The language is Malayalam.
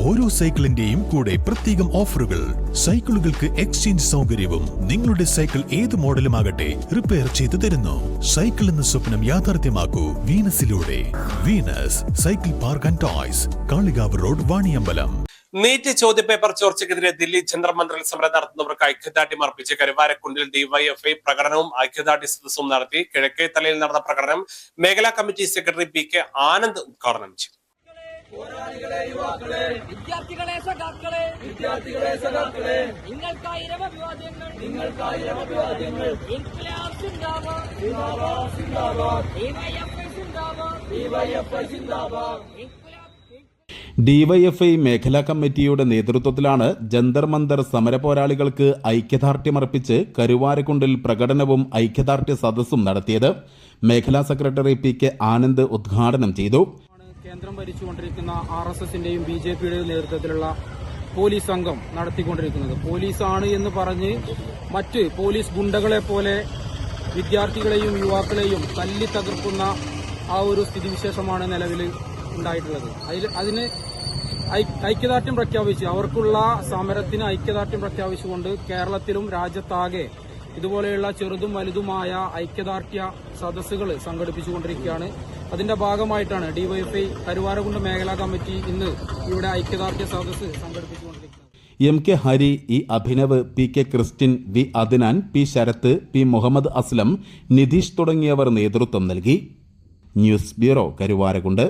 ഓരോ സൈക്കിളിന്റെയും കൂടെ പ്രത്യേകം ഓഫറുകൾ. സൈക്കിളുകൾക്ക് എക്സ്ചേഞ്ച് സൗകര്യവും. നിങ്ങളുടെ സൈക്കിൾ ഏത് മോഡലുമാകട്ടെ റിപ്പയർ ചെയ്തു തരുന്നു. സൈക്കിൾ എന്ന സ്വപ്നം യാഥാർത്ഥ്യമാക്കൂ വീനസിലൂടെ. Venus cycle park and toys, Kalikavu road, Vaniyambalam. NEET ചോദ്യപേപ്പർ ചോർച്ചയ്ക്കെതിരെ ദില്ലി ജന്തർ മന്ദിറിൽ സമരം നടത്തുന്നവർക്ക് ഐക്യദാർഢ്യം അർപ്പിച്ച് കരുവാരക്കുണ്ടിൽ ഡിവൈഎഫ്ഐ പ്രകടനവും ഐക്യദാർഢ്യ സദസ്സും നടത്തി. കിഴക്കേത്തലയിൽ നടന്ന പ്രകടനം മേഖലാ committee secretary P K Anand ഉദ്ഘാടനം ചെയ്തു. ഡിവൈഎഫ്ഐ മേഖലാ കമ്മിറ്റിയുടെ നേതൃത്വത്തിലാണ് ജന്തർ മന്ദർ സമരപോരാളികൾക്ക് ഐക്യദാർഢ്യമർപ്പിച്ച് കരുവാരക്കുണ്ടിൽ പ്രകടനവും ഐക്യദാർഢ്യ സദസ്സും നടത്തിയത്. മേഖലാ സെക്രട്ടറി പി കെ ആനന്ദ് ഉദ്ഘാടനം ചെയ്തു. കേന്ദ്രം ഭരിച്ചുകൊണ്ടിരിക്കുന്ന RSSന്റെയും BJPയുടെയും നേതൃത്വത്തിലുള്ള പോലീസ് സംഘം നടത്തിക്കൊണ്ടിരിക്കുന്നത് പോലീസാണ് എന്ന് പറഞ്ഞ് മറ്റ് പോലീസ് ഗുണ്ടകളെ പോലെ വിദ്യാർത്ഥികളെയും യുവാക്കളെയും തല്ലി തകർക്കുന്ന ആ ഒരു സ്ഥിതിവിശേഷമാണ് നിലവിൽ ഉണ്ടായിട്ടുള്ളത്. അതിന് ഐക്യദാർഢ്യം പ്രഖ്യാപിച്ച് അവർക്കുള്ള സമരത്തിന് ഐക്യദാർഢ്യം പ്രഖ്യാപിച്ചുകൊണ്ട് കേരളത്തിലും രാജ്യത്താകെ ഇതുപോലെയുള്ള ചെറുതും വലുതുമായ ഐക്യദാർഢ്യ സദസ്സുകൾ സംഘടിപ്പിച്ചുകൊണ്ടിരിക്കുകയാണ്. അതിന്റെ ഭാഗമായിട്ടാണ് ഡിവൈഎഫ്ഐ കരുവാരക്കുണ്ട് മേഖലാ കമ്മിറ്റി ഇന്ന് ഇവിടെ ഐക്യദാർഢ്യ സദസ്സ് സംഘടിപ്പിച്ചുകൊണ്ടിരിക്കുന്നത്. M K Hari, E Abhinav, P K Christin, V Adnan, P Sharath, P Muhammad Aslam, Nitish തുടങ്ങിയവർ നേതൃത്വം നൽകി. News bureau, Karuvarakundu.